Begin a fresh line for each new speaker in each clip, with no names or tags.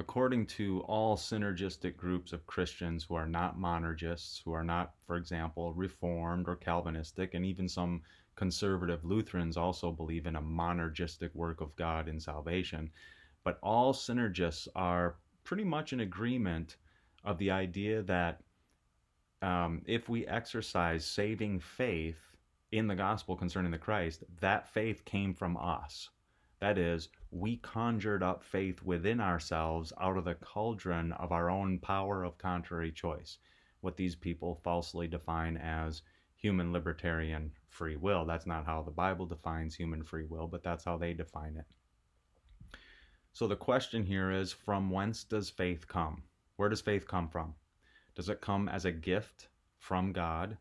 according to all synergistic groups of Christians who are not Monergists, who are not, for example, Reformed or Calvinistic, and even some conservative Lutherans also believe in a monergistic work of God in salvation, but all synergists are pretty much in agreement of the idea that if we exercise saving faith in the gospel concerning the Christ, that faith came from us. That is, we conjured up faith within ourselves out of the cauldron of our own power of contrary choice, what these people falsely define as human libertarian free will. That's not how the Bible defines human free will, but that's how they define it. So the question here is, from whence does faith come? Where does faith come from? Does it come as a gift from God,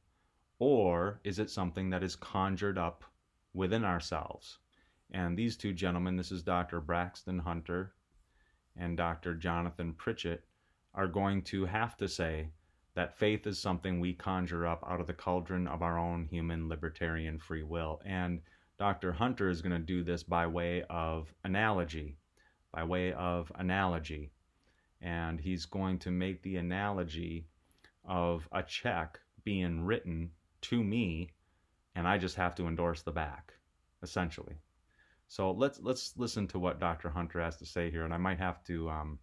or is it something that is conjured up within ourselves? And these two gentlemen, this is Dr. Braxton Hunter and Dr. Jonathan Pritchett, are going to have to say that faith is something we conjure up out of the cauldron of our own human libertarian free will. And Dr. Hunter is going to do this by way of analogy, And he's going to make the analogy of a check being written to me, and I just have to endorse the back, essentially. So let's listen to what Dr. Hunter has to say here, and I might have to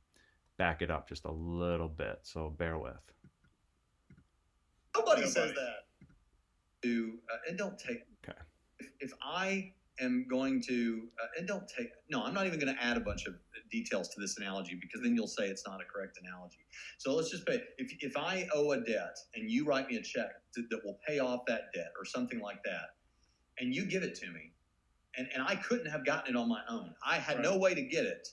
back it up just a little bit, so bear with.
Nobody says that. And don't take.
Okay.
If I am going to, and don't take. No, I'm not even going to add a bunch of details to this analogy, because then you'll say it's not a correct analogy. So let's just pay. If I owe a debt and you write me a check that will pay off that debt or something like that, and you give it to me, and I couldn't have gotten it on my own. I had no way to get it,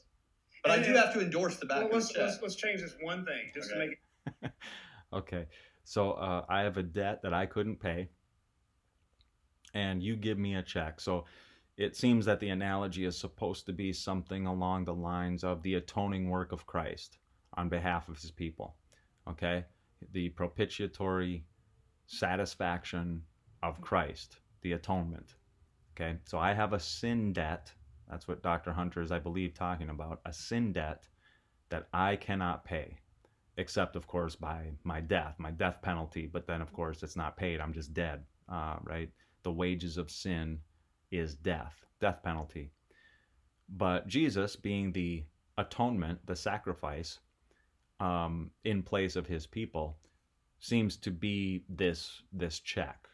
but I do have to endorse the back of the check.
Let's change this one thing just to make it.
Okay, so I have a debt that I couldn't pay, and you give me a check. So it seems that the analogy is supposed to be something along the lines of the atoning work of Christ on behalf of his people. Okay, the propitiatory satisfaction of Christ, the atonement. Okay, so I have a sin debt. That's what Dr. Hunter is, I believe, talking about. A sin debt that I cannot pay, except, of course, by my death penalty. But then, of course, it's not paid. I'm just dead, right? The wages of sin is death penalty. But Jesus, being the atonement, the sacrifice in place of his people, seems to be this check,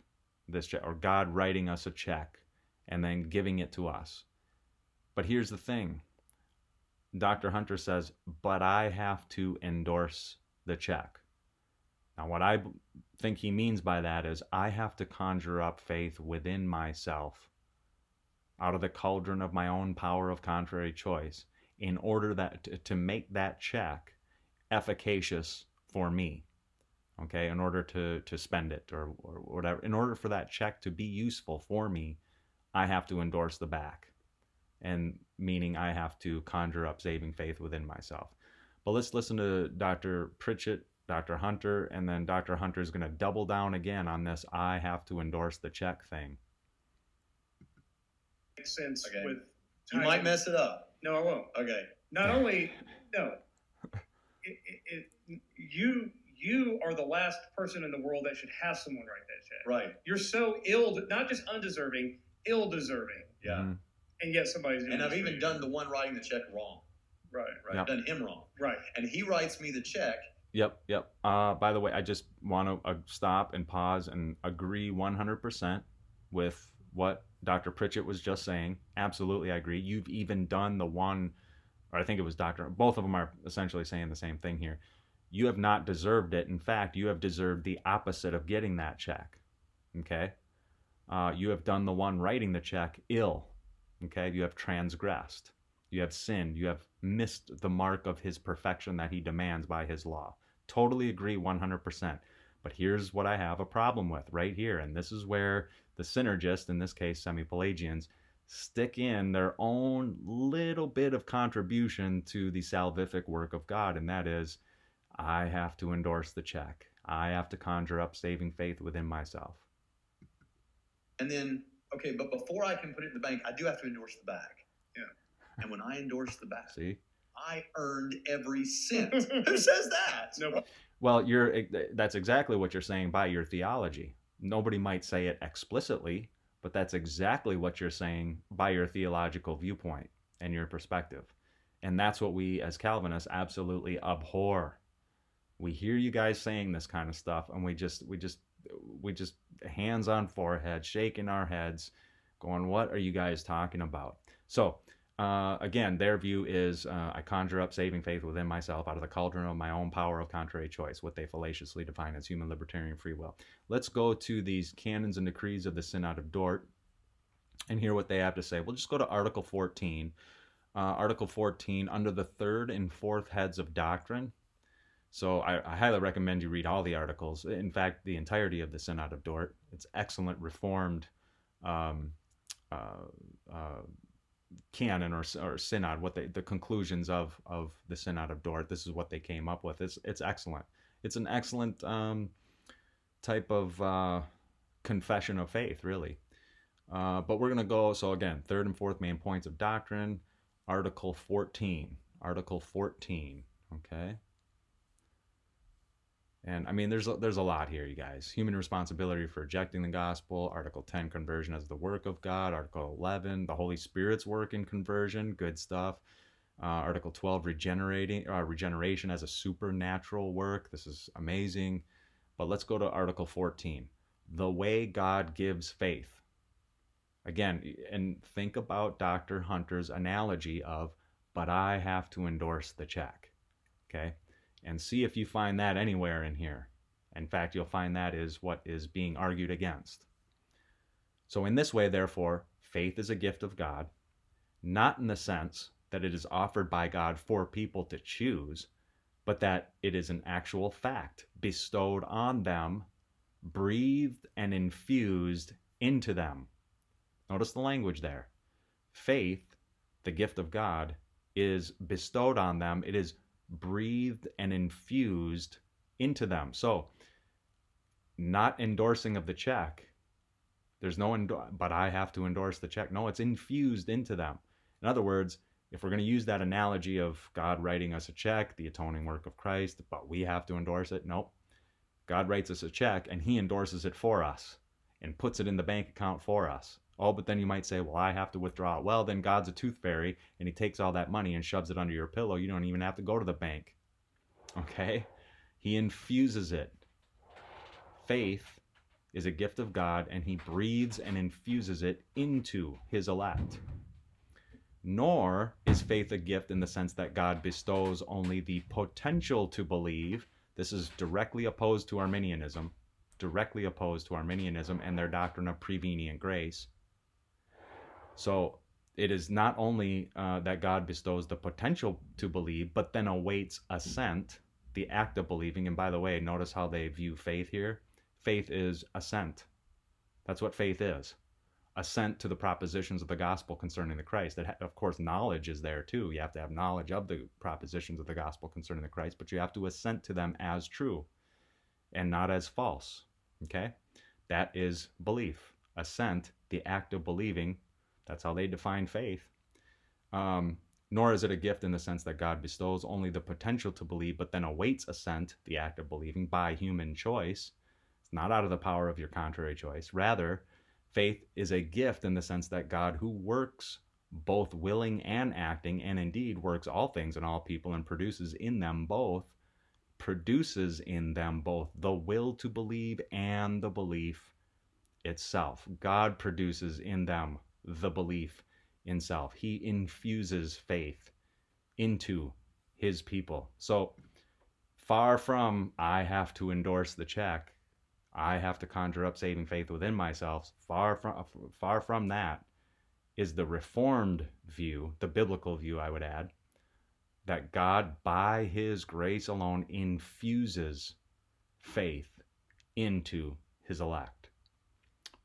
or God writing us a check and then giving it to us. But here's the thing. Dr. Hunter says, but I have to endorse the check. Now, what I think he means by that is I have to conjure up faith within myself out of the cauldron of my own power of contrary choice in order that to make that check efficacious for me. Okay, in order to spend it or whatever, in order for that check to be useful for me, I have to endorse the back, and meaning I have to conjure up saving faith within myself. But let's listen to Dr. Pritchett, Dr. Hunter, and then Dr. Hunter is going to double down again on this I have to endorse the check thing.
Makes sense.
Okay.
With
You might mess it up.
No, I won't.
Okay.
Not only you are the last person in the world that should have someone write that check.
Right.
You're so not just undeserving, ill-deserving.
Yeah.
Mm-hmm.
And yet somebody's doing
And I've
this
even
for
done the one writing the check wrong.
Right.
Right.
Yep.
I've done him wrong.
Right.
And he writes me the check.
Yep. By the way, I just want to stop and pause and agree 100% with what Dr. Pritchett was just saying. Absolutely, I agree. You've even done the one, or I think it was both of them are essentially saying the same thing here. You have not deserved it. In fact, you have deserved the opposite of getting that check. Okay? You have done the one writing the check ill. Okay? You have transgressed. You have sinned. You have missed the mark of his perfection that he demands by his law. Totally agree 100%. But here's what I have a problem with right here. And this is where the synergists, in this case semi-Pelagians, stick in their own little bit of contribution to the salvific work of God. And that is, I have to endorse the check. I have to conjure up saving faith within myself.
And then, okay, but before I can put it in the bank, I do have to endorse the back.
Yeah.
And when I endorse the back,
See?
I earned every cent. Who says that?
No.
Well, that's exactly what you're saying by your theology. Nobody might say it explicitly, but that's exactly what you're saying by your theological viewpoint and your perspective. And that's what we as Calvinists absolutely abhor. We hear you guys saying this kind of stuff, and we just hands on forehead, shaking our heads, going, "What are you guys talking about?" So, again, their view is I conjure up saving faith within myself out of the cauldron of my own power of contrary choice, what they fallaciously define as human libertarian free will. Let's go to these canons and decrees of the Synod of Dort and hear what they have to say. We'll just go to Article 14. Article 14, under the third and fourth heads of doctrine. So I highly recommend you read all the articles. In fact, the entirety of the Synod of Dort. It's excellent Reformed canon or synod. The conclusions of the Synod of Dort. This is what they came up with. It's excellent. It's an excellent type of confession of faith, really. But we're gonna go. So again, third and fourth main points of doctrine. Article 14. Article 14. Okay. And I mean, there's a lot here, you guys. Human responsibility for rejecting the gospel. Article 10, conversion as the work of God. Article 11, the Holy Spirit's work in conversion. Good stuff. Article 12, regeneration as a supernatural work. This is amazing. But let's go to Article 14, the way God gives faith. Again, and think about Dr. Hunter's analogy of, but I have to endorse the check. Okay? And see if you find that anywhere in here. In fact, you'll find that is what is being argued against. So in this way, therefore, faith is a gift of God, not in the sense that it is offered by God for people to choose, but that it is an actual fact bestowed on them, breathed and infused into them. Notice the language there. Faith, the gift of God, is bestowed on them. It is breathed and infused into them. So, not endorsing of the check. There's no, but I have to endorse the check. No, it's infused into them. In other words, if we're going to use that analogy of God writing us a check, the atoning work of Christ, but we have to endorse it, nope. God writes us a check and he endorses it for us and puts it in the bank account for us. Oh, but then you might say, well, I have to withdraw it. Well, then God's a tooth fairy, and he takes all that money and shoves it under your pillow. You don't even have to go to the bank. Okay? He infuses it. Faith is a gift of God, and he breathes and infuses it into his elect. Nor is faith a gift in the sense that God bestows only the potential to believe. This is directly opposed to Arminianism. And their doctrine of prevenient grace. So it is not only that God bestows the potential to believe, but then awaits assent, the act of believing. And by the way, notice how they view faith here. Faith is assent. That's what faith is. Assent to the propositions of the gospel concerning the Christ. Of course, knowledge is there too. You have to have knowledge of the propositions of the gospel concerning the Christ, but you have to assent to them as true and not as false. Okay? That is belief. Assent, the act of believing. That's how they define faith. Nor is it a gift in the sense that God bestows only the potential to believe, but then awaits assent, the act of believing, by human choice. It's not out of the power of your contrary choice. Rather, faith is a gift in the sense that God, who works both willing and acting, and indeed works all things in all people and produces in them both the will to believe and the belief itself. God produces in them the belief in self. He infuses faith into his people. So far from I have to endorse the check, I have to conjure up saving faith within myself, far from that is the Reformed view, the biblical view, I would add, that God, by his grace alone, infuses faith into his elect.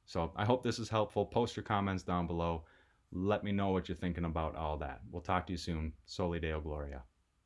So I hope this is helpful. Post your comments down below. Let me know what you're thinking about all that. We'll talk to you soon. Soli Deo Gloria.